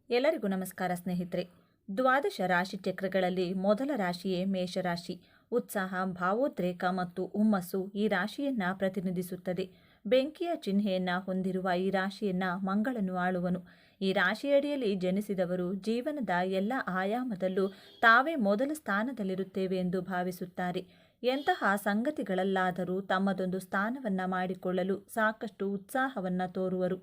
ಎಲ್ಲರಿಗೂ ನಮಸ್ಕಾರ ಸ್ನೇಹಿತರೆ. ದ್ವಾದಶ ರಾಶಿ ಚಕ್ರಗಳಲ್ಲಿ ಮೊದಲ ರಾಶಿಯೇ ಮೇಷರಾಶಿ. ಉತ್ಸಾಹ, ಭಾವೋದ್ರೇಕ ಮತ್ತು ಹುಮ್ಮಸ್ಸು ಈ ರಾಶಿಯನ್ನ ಪ್ರತಿನಿಧಿಸುತ್ತದೆ. ಬೆಂಕಿಯ ಚಿಹ್ನೆಯನ್ನ ಹೊಂದಿರುವ ಈ ರಾಶಿಯನ್ನ ಮಂಗಳನು ಆಳುವನು. ಈ ರಾಶಿಯಡಿಯಲ್ಲಿ ಜನಿಸಿದವರು ಜೀವನದ ಎಲ್ಲ ಆಯಾಮದಲ್ಲೂ ತಾವೇ ಮೊದಲ ಸ್ಥಾನದಲ್ಲಿರುತ್ತೇವೆ ಎಂದು ಭಾವಿಸುತ್ತಾರೆ. ಎಂತಹ ಸಂಗತಿಗಳಲ್ಲಾದರೂ ತಮ್ಮದೊಂದು ಸ್ಥಾನವನ್ನ ಮಾಡಿಕೊಳ್ಳಲು ಸಾಕಷ್ಟು ಉತ್ಸಾಹವನ್ನ ತೋರುವರು.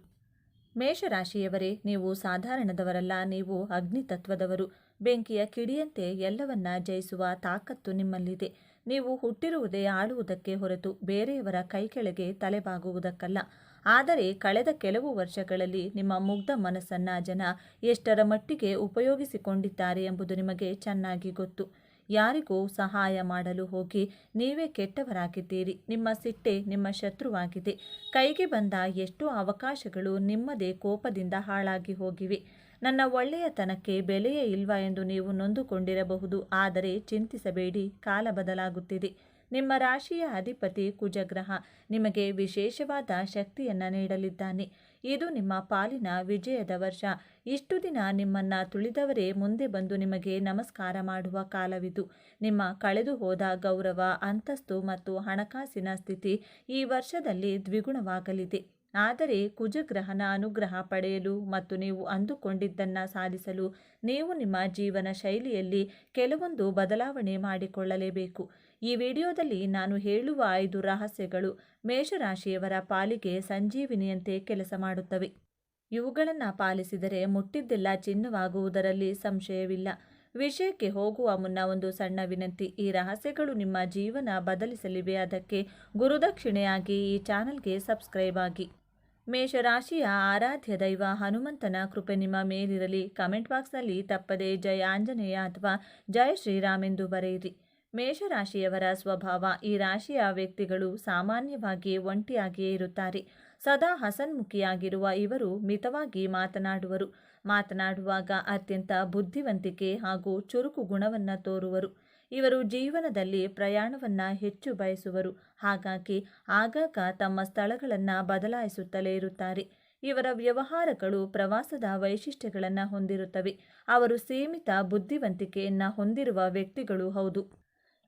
ಮೇಷರಾಶಿಯವರೇ, ನೀವು ಸಾಧಾರಣದವರಲ್ಲ. ನೀವು ಅಗ್ನಿತತ್ವದವರು. ಬೆಂಕಿಯ ಕಿಡಿಯಂತೆ ಎಲ್ಲವನ್ನ ಜಯಿಸುವ ತಾಕತ್ತು ನಿಮ್ಮಲ್ಲಿದೆ. ನೀವು ಹುಟ್ಟಿರುವುದೇ ಆಳುವುದಕ್ಕೆ ಹೊರತು ಬೇರೆಯವರ ಕೈಕೆಳಗೆ ತಲೆಬಾಗುವುದಕ್ಕಲ್ಲ. ಆದರೆ ಕಳೆದ ಕೆಲವು ವರ್ಷಗಳಲ್ಲಿ ನಿಮ್ಮ ಮುಗ್ಧ ಮನಸ್ಸನ್ನ ಜನ ಎಷ್ಟರ ಮಟ್ಟಿಗೆ ಉಪಯೋಗಿಸಿಕೊಂಡಿದ್ದಾರೆ ಎಂಬುದು ನಿಮಗೆ ಚೆನ್ನಾಗಿ ಗೊತ್ತು. ಯಾರಿಗೂ ಸಹಾಯ ಮಾಡಲು ಹೋಗಿ ನೀವೇ ಕೆಟ್ಟವರಾಗಿದ್ದೀರಿ. ನಿಮ್ಮ ಸಿಟ್ಟೆ ನಿಮ್ಮ ಶತ್ರುವಾಗಿದೆ. ಕೈಗೆ ಬಂದ ಎಷ್ಟೋ ಅವಕಾಶಗಳು ನಿಮ್ಮದೇ ಕೋಪದಿಂದ ಹಾಳಾಗಿ ಹೋಗಿವೆ. ನನ್ನ ಒಳ್ಳೆಯತನಕ್ಕೆ ಬೆಲೆಯೇ ಇಲ್ವಾ ಎಂದು ನೀವು ನೊಂದುಕೊಂಡಿರಬಹುದು. ಆದರೆ ಚಿಂತಿಸಬೇಡಿ, ಕಾಲ ಬದಲಾಗುತ್ತಿದೆ. ನಿಮ್ಮ ರಾಶಿಯ ಅಧಿಪತಿ ಕುಜಗ್ರಹ ನಿಮಗೆ ವಿಶೇಷವಾದ ಶಕ್ತಿಯನ್ನ ನೀಡಲಿದ್ದಾನೆ. ಇದು ನಿಮ್ಮ ಪಾಲಿನ ವಿಜಯದ ವರ್ಷ. ಇಷ್ಟು ದಿನ ನಿಮ್ಮನ್ನ ತುಳಿದವರೇ ಮುಂದೆ ಬಂದು ನಿಮಗೆ ನಮಸ್ಕಾರ ಮಾಡುವ ಕಾಲವಿದು. ನಿಮ್ಮ ಕಳೆದು ಹೋದ ಗೌರವ, ಅಂತಸ್ತು ಮತ್ತು ಹಣಕಾಸಿನ ಸ್ಥಿತಿ ಈ ವರ್ಷದಲ್ಲಿ ದ್ವಿಗುಣವಾಗಲಿದೆ. ಆದರೆ ಕುಜಗ್ರಹನ ಅನುಗ್ರಹ ಪಡೆಯಲು ಮತ್ತು ನೀವು ಅಂದುಕೊಂಡಿದ್ದನ್ನ ಸಾಧಿಸಲು ನೀವು ನಿಮ್ಮ ಜೀವನ ಶೈಲಿಯಲ್ಲಿ ಕೆಲವೊಂದು ಬದಲಾವಣೆ ಮಾಡಿಕೊಳ್ಳಲೇಬೇಕು. ಈ ವಿಡಿಯೋದಲ್ಲಿ ನಾನು ಹೇಳುವ 5 ರಹಸ್ಯಗಳು ಮೇಷರಾಶಿಯವರ ಪಾಲಿಗೆ ಸಂಜೀವಿನಿಯಂತೆ ಕೆಲಸ ಮಾಡುತ್ತವೆ. ಇವುಗಳನ್ನು ಪಾಲಿಸಿದರೆ ಮುಟ್ಟಿದ್ದೆಲ್ಲ ಚಿನ್ನವಾಗುವುದರಲ್ಲಿ ಸಂಶಯವಿಲ್ಲ. ವಿಷಯಕ್ಕೆ ಹೋಗುವ ಮುನ್ನ ಒಂದು ಸಣ್ಣ ವಿನಂತಿ. ಈ ರಹಸ್ಯಗಳು ನಿಮ್ಮ ಜೀವನ ಬದಲಿಸಲಿವೆ. ಅದಕ್ಕೆ ಗುರುದಕ್ಷಿಣೆಯಾಗಿ ಈ ಚಾನಲ್ಗೆ ಸಬ್ಸ್ಕ್ರೈಬ್ ಆಗಿ. ಮೇಷರಾಶಿಯ ಆರಾಧ್ಯ ದೈವ ಹನುಮಂತನ ಕೃಪೆ ನಿಮ್ಮ ಮೇಲಿರಲಿ. ಕಮೆಂಟ್ ಬಾಕ್ಸ್ನಲ್ಲಿ ತಪ್ಪದೆ ಜೈ ಆಂಜನೇಯ ಅಥವಾ ಜೈ ಶ್ರೀರಾಮ್ ಎಂದು ಬರೆಯಿರಿ. ಮೇಷರಾಶಿಯವರ ಸ್ವಭಾವ. ಈ ರಾಶಿಯ ವ್ಯಕ್ತಿಗಳು ಸಾಮಾನ್ಯವಾಗಿ ಒಂಟಿಯಾಗಿಯೇ ಇರುತ್ತಾರೆ. ಸದಾ ಹಸನ್ಮುಖಿಯಾಗಿರುವ ಇವರು ಮಿತವಾಗಿ ಮಾತನಾಡುವರು. ಮಾತನಾಡುವಾಗ ಅತ್ಯಂತ ಬುದ್ಧಿವಂತಿಕೆ ಹಾಗೂ ಚುರುಕು ಗುಣವನ್ನು ತೋರುವರು. ಇವರು ಜೀವನದಲ್ಲಿ ಪ್ರಯಾಣವನ್ನ ಹೆಚ್ಚು ಬಯಸುವರು. ಹಾಗಾಗಿ ಆಗಾಗ ತಮ್ಮ ಸ್ಥಳಗಳನ್ನು ಬದಲಾಯಿಸುತ್ತಲೇ ಇರುತ್ತಾರೆ. ಇವರ ವ್ಯವಹಾರಗಳು ಪ್ರವಾಸದ ವೈಶಿಷ್ಟ್ಯಗಳನ್ನು ಹೊಂದಿರುತ್ತವೆ. ಅವರು ಸೀಮಿತ ಬುದ್ಧಿವಂತಿಕೆಯನ್ನ ಹೊಂದಿರುವ ವ್ಯಕ್ತಿಗಳು ಹೌದು.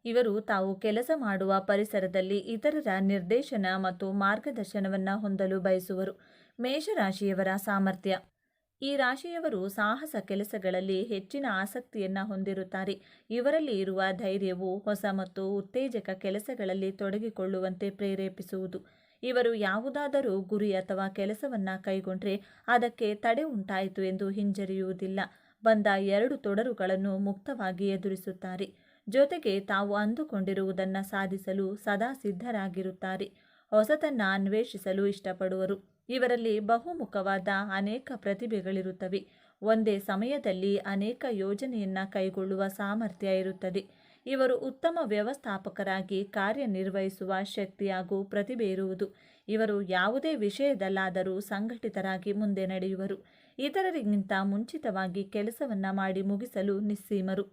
ಇವರು ತಾವು ಕೆಲಸ ಮಾಡುವ ಪರಿಸರದಲ್ಲಿ ಇತರರ ನಿರ್ದೇಶನ ಮತ್ತು ಮಾರ್ಗದರ್ಶನವನ್ನು ಹೊಂದಲು ಬಯಸುವರು. ಮೇಷರಾಶಿಯವರ ಸಾಮರ್ಥ್ಯ. ಈ ರಾಶಿಯವರು ಸಾಹಸ ಕೆಲಸಗಳಲ್ಲಿ ಹೆಚ್ಚಿನ ಆಸಕ್ತಿಯನ್ನು ಹೊಂದಿರುತ್ತಾರೆ. ಇವರಲ್ಲಿ ಇರುವ ಧೈರ್ಯವು ಹೊಸ ಮತ್ತು ಉತ್ತೇಜಕ ಕೆಲಸಗಳಲ್ಲಿ ತೊಡಗಿಕೊಳ್ಳುವಂತೆ ಪ್ರೇರೇಪಿಸುವುದು. ಇವರು ಯಾವುದಾದರೂ ಗುರಿ ಅಥವಾ ಕೆಲಸವನ್ನ ಕೈಗೊಂಡ್ರೆ ಅದಕ್ಕೆ ತಡೆ ಉಂಟಾಯಿತು ಎಂದು ಹಿಂಜರಿಯುವುದಿಲ್ಲ. ಬಂದ 2 ತೊಡರುಗಳನ್ನು ಮುಕ್ತವಾಗಿ ಎದುರಿಸುತ್ತಾರೆ. ಜೊತೆಗೆ ತಾವು ಅಂದುಕೊಂಡಿರುವುದನ್ನು ಸಾಧಿಸಲು ಸದಾ ಸಿದ್ಧರಾಗಿರುತ್ತಾರೆ. ಹೊಸತನ್ನ ಅನ್ವೇಷಿಸಲು ಇಷ್ಟಪಡುವರು. ಇವರಲ್ಲಿ ಬಹುಮುಖವಾದ ಅನೇಕ ಪ್ರತಿಭೆಗಳಿರುತ್ತವೆ. ಒಂದೇ ಸಮಯದಲ್ಲಿ ಅನೇಕ ಯೋಜನೆಯನ್ನ ಕೈಗೊಳ್ಳುವ ಸಾಮರ್ಥ್ಯ ಇರುತ್ತದೆ. ಇವರು ಉತ್ತಮ ವ್ಯವಸ್ಥಾಪಕರಾಗಿ ಕಾರ್ಯನಿರ್ವಹಿಸುವ ಶಕ್ತಿ ಹಾಗೂ ಪ್ರತಿಭೆ ಇರುವುದು. ಇವರು ಯಾವುದೇ ವಿಷಯದಲ್ಲಾದರೂ ಸಂಘಟಿತರಾಗಿ ಮುಂದೆ ನಡೆಯುವರು. ಇತರರಿಗಿಂತ ಮುಂಚಿತವಾಗಿ ಕೆಲಸವನ್ನ ಮಾಡಿ ಮುಗಿಸಲು ನಿಸ್ಸೀಮರು.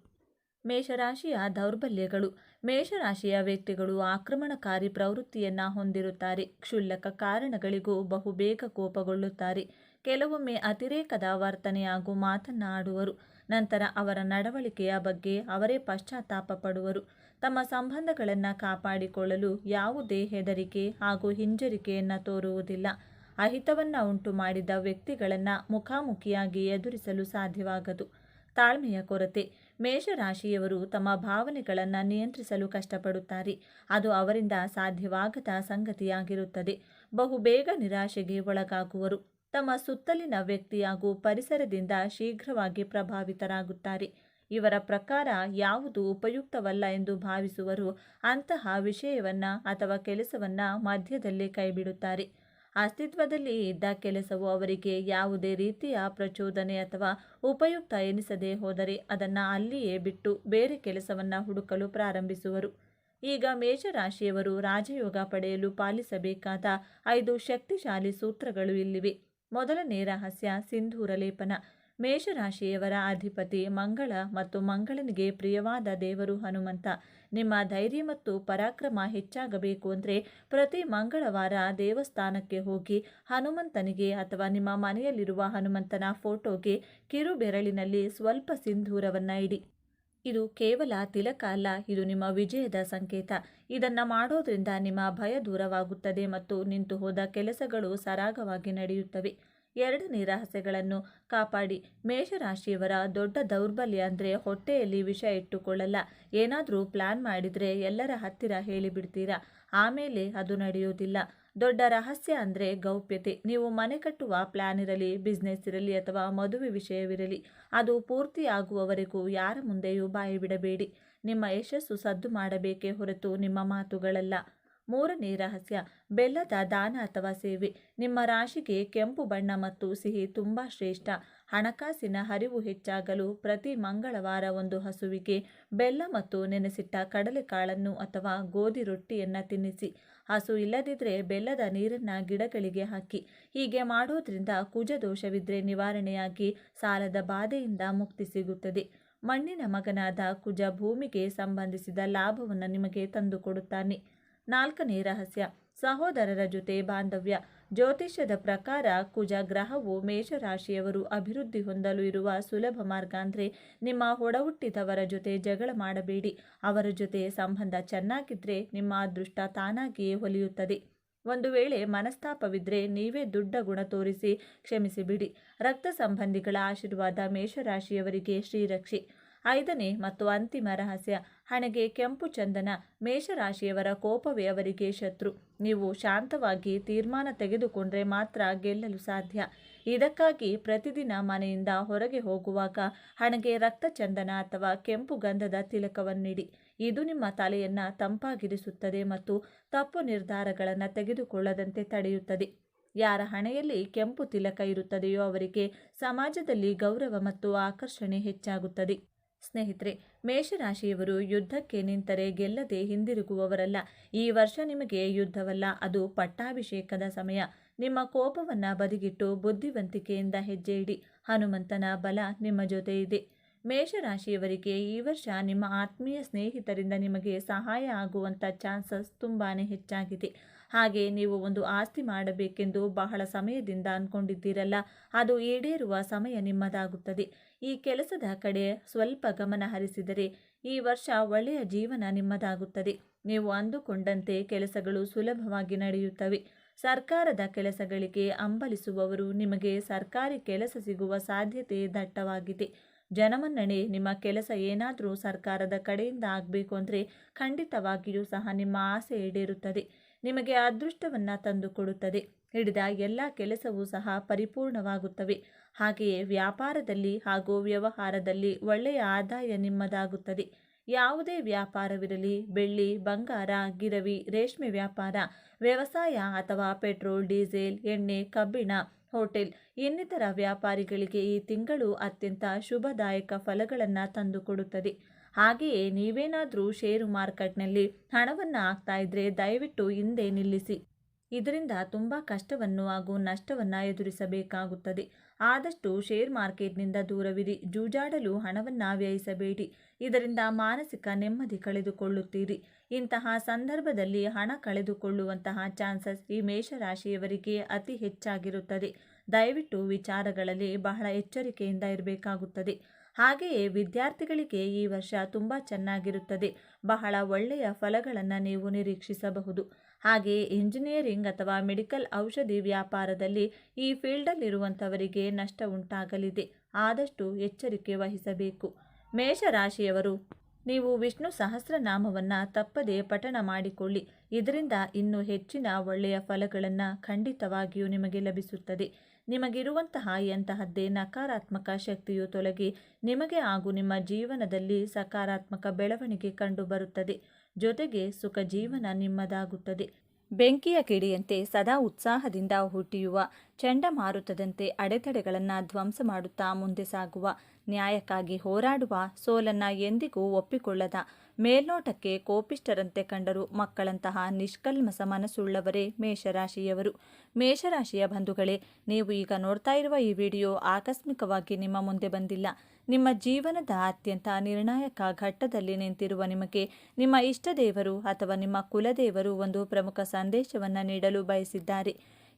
ಮೇಷರಾಶಿಯ ದೌರ್ಬಲ್ಯಗಳು. ಮೇಷರಾಶಿಯ ವ್ಯಕ್ತಿಗಳು ಆಕ್ರಮಣಕಾರಿ ಪ್ರವೃತ್ತಿಯನ್ನ ಹೊಂದಿರುತ್ತಾರೆ. ಕ್ಷುಲ್ಲಕ ಕಾರಣಗಳಿಗೂ ಬಹುಬೇಗ ಕೋಪಗೊಳ್ಳುತ್ತಾರೆ. ಕೆಲವೊಮ್ಮೆ ಅತಿರೇಕದ ವರ್ತನೆ ಹಾಗೂ ಮಾತನ್ನ ಆಡುವರು. ನಂತರ ಅವರ ನಡವಳಿಕೆಯ ಬಗ್ಗೆ ಅವರೇ ಪಶ್ಚಾತ್ತಾಪ ಪಡುವರು. ತಮ್ಮ ಸಂಬಂಧಗಳನ್ನು ಕಾಪಾಡಿಕೊಳ್ಳಲು ಯಾವುದೇ ಹೆದರಿಕೆ ಹಾಗೂ ಹಿಂಜರಿಕೆಯನ್ನ ತೋರುವುದಿಲ್ಲ. ಅಹಿತವನ್ನ ಉಂಟು ಮಾಡಿದ ವ್ಯಕ್ತಿಗಳನ್ನ ಮುಖಾಮುಖಿಯಾಗಿ ಎದುರಿಸಲು ಸಾಧ್ಯವಾಗದು. ತಾಳ್ಮೆಯ ಕೊರತೆ. ಮೇಷರಾಶಿಯವರು ತಮ್ಮ ಭಾವನೆಗಳನ್ನು ನಿಯಂತ್ರಿಸಲು ಕಷ್ಟಪಡುತ್ತಾರೆ. ಅದು ಅವರಿಂದ ಸಾಧ್ಯವಾಗದ ಸಂಗತಿಯಾಗಿರುತ್ತದೆ. ಬಹುಬೇಗ ನಿರಾಶೆಗೆ ಒಳಗಾಗುವರು. ತಮ್ಮ ಸುತ್ತಲಿನ ವ್ಯಕ್ತಿ ಹಾಗೂ ಪರಿಸರದಿಂದ ಶೀಘ್ರವಾಗಿ ಪ್ರಭಾವಿತರಾಗುತ್ತಾರೆ. ಇವರ ಪ್ರಕಾರ ಯಾವುದು ಉಪಯುಕ್ತವಲ್ಲ ಎಂದು ಭಾವಿಸುವರು ಅಂತಹ ವಿಷಯವನ್ನ ಅಥವಾ ಕೆಲಸವನ್ನ ಮಧ್ಯದಲ್ಲೇ ಕೈಬಿಡುತ್ತಾರೆ. ಅಸ್ತಿತ್ವದಲ್ಲಿ ಇದ್ದ ಕೆಲಸವು ಅವರಿಗೆ ಯಾವುದೇ ರೀತಿಯ ಪ್ರಚೋದನೆ ಅಥವಾ ಉಪಯುಕ್ತ ಎನಿಸದೆ ಹೋದರೆ ಅದನ್ನು ಅಲ್ಲಿಯೇ ಬಿಟ್ಟು ಬೇರೆ ಕೆಲಸವನ್ನ ಹುಡುಕಲು ಪ್ರಾರಂಭಿಸುವರು. ಈಗ ಮೇಷರಾಶಿಯವರು ರಾಜಯೋಗ ಪಡೆಯಲು ಪಾಲಿಸಬೇಕಾದ 5 ಶಕ್ತಿಶಾಲಿ ಸೂತ್ರಗಳು ಇಲ್ಲಿವೆ. ಮೊದಲನೇ ರಹಸ್ಯ ಸಿಂಧೂರ ಲೇಪನ. ಮೇಷರಾಶಿಯವರ ಅಧಿಪತಿ ಮಂಗಳ ಮತ್ತು ಮಂಗಳನಿಗೆ ಪ್ರಿಯವಾದ ದೇವರು ಹನುಮಂತ. ನಿಮ್ಮ ಧೈರ್ಯ ಮತ್ತು ಪರಾಕ್ರಮ ಹೆಚ್ಚಾಗಬೇಕು ಅಂದರೆ ಪ್ರತಿ ಮಂಗಳವಾರ ದೇವಸ್ಥಾನಕ್ಕೆ ಹೋಗಿ ಹನುಮಂತನಿಗೆ ಅಥವಾ ನಿಮ್ಮ ಮನೆಯಲ್ಲಿರುವ ಹನುಮಂತನ ಫೋಟೋಗೆ ಕಿರು ಬೆರಳಿನಲ್ಲಿ ಸ್ವಲ್ಪ ಸಿಂಧೂರವನ್ನು ಇಡಿ. ಇದು ಕೇವಲ ತಿಲಕ ಅಲ್ಲ, ಇದು ನಿಮ್ಮ ವಿಜಯದ ಸಂಕೇತ. ಇದನ್ನು ಮಾಡೋದ್ರಿಂದ ನಿಮ್ಮ ಭಯ ದೂರವಾಗುತ್ತದೆ ಮತ್ತು ನಿಂತು ಹೋದ ಕೆಲಸಗಳು ಸರಾಗವಾಗಿ ನಡೆಯುತ್ತವೆ. 2 ರಹಸ್ಯಗಳನ್ನು ಕಾಪಾಡಿ. ಮೇಷರಾಶಿಯವರ ದೊಡ್ಡ ದೌರ್ಬಲ್ಯ ಅಂದರೆ ಹೊಟ್ಟೆಯಲ್ಲಿ ವಿಷ ಇಟ್ಟುಕೊಳ್ಳಲ್ಲ. ಏನಾದರೂ ಪ್ಲಾನ್ ಮಾಡಿದರೆ ಎಲ್ಲರ ಹತ್ತಿರ ಹೇಳಿಬಿಡ್ತೀರಾ, ಆಮೇಲೆ ಅದು ನಡೆಯೋದಿಲ್ಲ. ದೊಡ್ಡ ರಹಸ್ಯ ಅಂದರೆ ಗೌಪ್ಯತೆ. ನೀವು ಮನೆ ಕಟ್ಟುವ ಪ್ಲಾನ್ ಇರಲಿ, ಬಿಸ್ನೆಸ್ ಇರಲಿ ಅಥವಾ ಮದುವೆ ವಿಷಯವಿರಲಿ, ಅದು ಪೂರ್ತಿಯಾಗುವವರೆಗೂ ಯಾರ ಮುಂದೆಯೂ ಬಾಯಿ ಬಿಡಬೇಡಿ. ನಿಮ್ಮ ಯಶಸ್ಸು ಸದ್ದು ಮಾಡಬೇಕೇ ಹೊರತು ನಿಮ್ಮ ಮಾತುಗಳಲ್ಲ. 3ನೇ ರಹಸ್ಯ, ಬೆಲ್ಲದ ದಾನ ಅಥವಾ ಸೇವೆ. ನಿಮ್ಮ ರಾಶಿಗೆ ಕೆಂಪು ಬಣ್ಣ ಮತ್ತು ಸಿಹಿ ತುಂಬ ಶ್ರೇಷ್ಠ. ಹಣಕಾಸಿನ ಹರಿವು ಹೆಚ್ಚಾಗಲು ಪ್ರತಿ ಮಂಗಳವಾರ ಒಂದು ಹಸುವಿಗೆ ಬೆಲ್ಲ ಮತ್ತು ನೆನೆಸಿಟ್ಟ ಕಡಲೆಕಾಳನ್ನು ಅಥವಾ ಗೋಧಿ ರೊಟ್ಟಿಯನ್ನು ತಿನ್ನಿಸಿ. ಹಸು ಇಲ್ಲದಿದ್ದರೆ ಬೆಲ್ಲದ ನೀರನ್ನು ಗಿಡಗಳಿಗೆ ಹಾಕಿ. ಹೀಗೆ ಮಾಡೋದ್ರಿಂದ ಕುಜದೋಷವಿದ್ರೆ ನಿವಾರಣೆಯಾಗಿ ಸಾಲದ ಬಾಧೆಯಿಂದ ಮುಕ್ತಿ ಸಿಗುತ್ತದೆ. ಮಣ್ಣಿನ ಮಗನಾದ ಕುಜ ಭೂಮಿಗೆ ಸಂಬಂಧಿಸಿದ ಲಾಭವನ್ನು ನಿಮಗೆ ತಂದುಕೊಡುತ್ತಾನೆ. 4ನೇ ರಹಸ್ಯ, ಸಹೋದರರ ಜೊತೆ ಬಾಂಧವ್ಯ. ಜ್ಯೋತಿಷ್ಯದ ಪ್ರಕಾರ ಕುಜ ಗ್ರಹವು ಮೇಷರಾಶಿಯವರು ಅಭಿವೃದ್ಧಿ ಹೊಂದಲು ಇರುವ ಸುಲಭ ಮಾರ್ಗ ಅಂದರೆ ನಿಮ್ಮ ಒಡಹುಟ್ಟಿದವರ ಜೊತೆ ಜಗಳ ಮಾಡಬೇಡಿ. ಅವರ ಜೊತೆ ಸಂಬಂಧ ಚೆನ್ನಾಗಿದ್ದರೆ ನಿಮ್ಮ ಅದೃಷ್ಟ ತಾನಾಗಿಯೇ ಹೊಲಿಯುತ್ತದೆ. ಒಂದು ವೇಳೆ ಮನಸ್ತಾಪವಿದ್ದರೆ ನೀವೇ ದುಡ್ಡ ಗುಣ ತೋರಿಸಿ ಕ್ಷಮಿಸಿಬಿಡಿ. ರಕ್ತ ಸಂಬಂಧಿಗಳ ಆಶೀರ್ವಾದ ಮೇಷರಾಶಿಯವರಿಗೆ ಶ್ರೀರಕ್ಷೆ. 5ನೇ ಮತ್ತು ಅಂತಿಮ ರಹಸ್ಯ, ಹಣೆಗೆ ಕೆಂಪು ಚಂದನ. ಮೇಷರಾಶಿಯವರ ಕೋಪವೇ ಅವರಿಗೆ ಶತ್ರು. ನೀವು ಶಾಂತವಾಗಿ ತೀರ್ಮಾನ ತೆಗೆದುಕೊಂಡ್ರೆ ಮಾತ್ರ ಗೆಲ್ಲಲು ಸಾಧ್ಯ. ಇದಕ್ಕಾಗಿ ಪ್ರತಿದಿನ ಮನೆಯಿಂದ ಹೊರಗೆ ಹೋಗುವಾಗ ಹಣೆಗೆ ರಕ್ತ ಚಂದನ ಅಥವಾ ಕೆಂಪು ಗಂಧದ ತಿಲಕವನ್ನಿಡಿ. ಇದು ನಿಮ್ಮ ತಲೆಯನ್ನು ತಂಪಾಗಿರಿಸುತ್ತದೆ ಮತ್ತು ತಪ್ಪು ನಿರ್ಧಾರಗಳನ್ನು ತೆಗೆದುಕೊಳ್ಳದಂತೆ ತಡೆಯುತ್ತದೆ. ಯಾರ ಹಣೆಯಲ್ಲಿ ಕೆಂಪು ತಿಲಕ ಇರುತ್ತದೆಯೋ ಅವರಿಗೆ ಸಮಾಜದಲ್ಲಿ ಗೌರವ ಮತ್ತು ಆಕರ್ಷಣೆ ಹೆಚ್ಚಾಗುತ್ತದೆ. ಸ್ನೇಹಿತರೆ, ಮೇಷರಾಶಿಯವರು ಯುದ್ಧಕ್ಕೆ ನಿಂತರೆ ಗೆಲ್ಲದೆ ಹಿಂದಿರುಗುವವರಲ್ಲ. ಈ ವರ್ಷ ನಿಮಗೆ ಯುದ್ಧವಲ್ಲ, ಅದು ಪಟ್ಟಾಭಿಷೇಕದ ಸಮಯ. ನಿಮ್ಮ ಕೋಪವನ್ನು ಬದಿಗಿಟ್ಟು ಬುದ್ಧಿವಂತಿಕೆಯಿಂದ ಹೆಜ್ಜೆ ಇಡಿ. ಹನುಮಂತನ ಬಲ ನಿಮ್ಮ ಜೊತೆ ಇದೆ. ಮೇಷರಾಶಿಯವರಿಗೆ ಈ ವರ್ಷ ನಿಮ್ಮ ಆತ್ಮೀಯ ಸ್ನೇಹಿತರಿಂದ ನಿಮಗೆ ಸಹಾಯ ಆಗುವಂಥ ಚಾನ್ಸಸ್ ತುಂಬಾ ಹೆಚ್ಚಾಗಿದೆ. ಹಾಗೆ ನೀವು ಒಂದು ಆಸ್ತಿ ಮಾಡಬೇಕೆಂದು ಬಹಳ ಸಮಯದಿಂದ ಅಂದ್ಕೊಂಡಿದ್ದೀರಲ್ಲ, ಅದು ಈಡೇರುವ ಸಮಯ ನಿಮ್ಮದಾಗುತ್ತದೆ. ಈ ಕೆಲಸದ ಕಡೆ ಸ್ವಲ್ಪ ಗಮನ ಹರಿಸಿದರೆ ಈ ವರ್ಷ ಒಳ್ಳೆಯ ಜೀವನ ನಿಮ್ಮದಾಗುತ್ತದೆ. ನೀವು ಅಂದುಕೊಂಡಂತೆ ಕೆಲಸಗಳು ಸುಲಭವಾಗಿ ನಡೆಯುತ್ತವೆ. ಸರ್ಕಾರದ ಕೆಲಸಗಳಿಗೆ ಹಂಬಲಿಸುವವರು ನಿಮಗೆ ಸರ್ಕಾರಿ ಕೆಲಸ ಸಿಗುವ ಸಾಧ್ಯತೆ ದಟ್ಟವಾಗಿದೆ. ಜನಮನ್ನಣೆ. ನಿಮ್ಮ ಕೆಲಸ ಏನಾದರೂ ಸರ್ಕಾರದ ಕಡೆಯಿಂದ ಆಗಬೇಕು ಅಂದರೆ ಖಂಡಿತವಾಗಿಯೂ ಸಹ ನಿಮ್ಮ ಆಸೆ ಈಡೇರುತ್ತದೆ. ನಿಮಗೆ ಅದೃಷ್ಟವನ್ನು ತಂದುಕೊಡುತ್ತದೆ. ಹಿಡಿದ ಎಲ್ಲ ಕೆಲಸವೂ ಸಹ ಪರಿಪೂರ್ಣವಾಗುತ್ತವೆ. ಹಾಗೆಯೇ ವ್ಯಾಪಾರದಲ್ಲಿ ಹಾಗೂ ವ್ಯವಹಾರದಲ್ಲಿ ಒಳ್ಳೆಯ ಆದಾಯ ನಿಮ್ಮದಾಗುತ್ತದೆ. ಯಾವುದೇ ವ್ಯಾಪಾರವಿರಲಿ, ಬೆಳ್ಳಿ, ಬಂಗಾರ, ಗಿರವಿ, ರೇಷ್ಮೆ ವ್ಯಾಪಾರ, ವ್ಯವಸಾಯ ಅಥವಾ ಪೆಟ್ರೋಲ್, ಡೀಸೆಲ್, ಎಣ್ಣೆ, ಕಬ್ಬಿಣ, ಹೋಟೆಲ್ ಇನ್ನಿತರ ವ್ಯಾಪಾರಿಗಳಿಗೆ ಈ ತಿಂಗಳು ಅತ್ಯಂತ ಶುಭದಾಯಕ ಫಲಗಳನ್ನು ತಂದುಕೊಡುತ್ತದೆ. ಹಾಗೆಯೇ ನೀವೇನಾದರೂ ಷೇರು ಮಾರ್ಕೆಟ್ನಲ್ಲಿ ಹಣವನ್ನು ಹಾಕ್ತಾ ಇದ್ದರೆ ದಯವಿಟ್ಟು ಹಿಂದೆ ನಿಲ್ಲಿಸಿ. ಇದರಿಂದ ತುಂಬ ಕಷ್ಟವನ್ನು ಹಾಗೂ ನಷ್ಟವನ್ನು ಎದುರಿಸಬೇಕಾಗುತ್ತದೆ. ಆದಷ್ಟು ಶೇರ್ ಮಾರ್ಕೆಟ್ನಿಂದ ದೂರವಿರಿ. ಜೂಜಾಡಲು ಹಣವನ್ನು ವ್ಯಯಿಸಬೇಡಿ. ಇದರಿಂದ ಮಾನಸಿಕ ನೆಮ್ಮದಿ ಕಳೆದುಕೊಳ್ಳುತ್ತೀರಿ. ಇಂತಹ ಸಂದರ್ಭದಲ್ಲಿ ಹಣ ಕಳೆದುಕೊಳ್ಳುವಂತಹ ಚಾನ್ಸಸ್ ಈ ಮೇಷರಾಶಿಯವರಿಗೆ ಅತಿ ಹೆಚ್ಚಾಗಿರುತ್ತದೆ. ದಯವಿಟ್ಟು ವಿಚಾರಗಳಲ್ಲಿ ಬಹಳ ಎಚ್ಚರಿಕೆಯಿಂದ ಇರಬೇಕಾಗುತ್ತದೆ. ಹಾಗೆಯೇ ವಿದ್ಯಾರ್ಥಿಗಳಿಗೆ ಈ ವರ್ಷ ತುಂಬ ಚೆನ್ನಾಗಿರುತ್ತದೆ. ಬಹಳ ಒಳ್ಳೆಯ ಫಲಗಳನ್ನು ನೀವು ನಿರೀಕ್ಷಿಸಬಹುದು. ಹಾಗೆಯೇ ಇಂಜಿನಿಯರಿಂಗ್ ಅಥವಾ ಮೆಡಿಕಲ್ ಔಷಧಿ ವ್ಯಾಪಾರದಲ್ಲಿ ಈ ಫೀಲ್ಡಲ್ಲಿರುವಂಥವರಿಗೆ ನಷ್ಟ ಉಂಟಾಗಲಿದೆ. ಆದಷ್ಟು ಎಚ್ಚರಿಕೆ ವಹಿಸಬೇಕು. ಮೇಷರಾಶಿಯವರು, ನೀವು ವಿಷ್ಣು ಸಹಸ್ರನಾಮವನ್ನು ತಪ್ಪದೇ ಪಠಣ ಮಾಡಿಕೊಳ್ಳಿ. ಇದರಿಂದ ಇನ್ನೂ ಹೆಚ್ಚಿನ ಒಳ್ಳೆಯ ಫಲಗಳನ್ನು ಖಂಡಿತವಾಗಿಯೂ ನಿಮಗೆ ಲಭಿಸುತ್ತದೆ. ನಿಮಗಿರುವಂತಹ ಎಂತಹದ್ದೇ ನಕಾರಾತ್ಮಕ ಶಕ್ತಿಯು ತೊಲಗಿ ನಿಮಗೆ ಹಾಗೂ ನಿಮ್ಮ ಜೀವನದಲ್ಲಿ ಸಕಾರಾತ್ಮಕ ಬೆಳವಣಿಗೆ ಕಂಡುಬರುತ್ತದೆ. ಜೊತೆಗೆ ಸುಖ ಜೀವನ ನಿಮ್ಮದಾಗುತ್ತದೆ. ಬೆಂಕಿಯ ಕಿಡಿಯಂತೆ ಸದಾ ಉತ್ಸಾಹದಿಂದ ಹುಟ್ಟಿಯುವ ಚಂಡಮಾರುತದಂತೆ ಅಡೆತಡೆಗಳನ್ನು ಧ್ವಂಸ ಮಾಡುತ್ತಾ ಮುಂದೆ ಸಾಗುವ, ನ್ಯಾಯಕ್ಕಾಗಿ ಹೋರಾಡುವ, ಸೋಲನ್ನು ಎಂದಿಗೂ ಒಪ್ಪಿಕೊಳ್ಳದ, ಮೇಲ್ನೋಟಕ್ಕೆ ಕೋಪಿಷ್ಠರಂತೆ ಕಂಡರೂ ಮಕ್ಕಳಂತಹ ನಿಷ್ಕಲ್ಮಸ ಮನಸ್ಸುಳ್ಳವರೇ ಮೇಷರಾಶಿಯವರು. ಮೇಷರಾಶಿಯ ಬಂಧುಗಳೇ, ನೀವು ಈಗ ನೋಡ್ತಾ ಇರುವ ಈ ವಿಡಿಯೋ ಆಕಸ್ಮಿಕವಾಗಿ ನಿಮ್ಮ ಮುಂದೆ ಬಂದಿಲ್ಲ. ನಿಮ್ಮ ಜೀವನದ ಅತ್ಯಂತ ನಿರ್ಣಾಯಕ ಘಟ್ಟದಲ್ಲಿ ನಿಂತಿರುವ ನಿಮಗೆ ನಿಮ್ಮ ಇಷ್ಟ ದೇವರು ಅಥವಾ ನಿಮ್ಮ ಕುಲದೇವರು ಒಂದು ಪ್ರಮುಖ ಸಂದೇಶವನ್ನು ನೀಡಲು ಬಯಸಿದ್ದಾರೆ.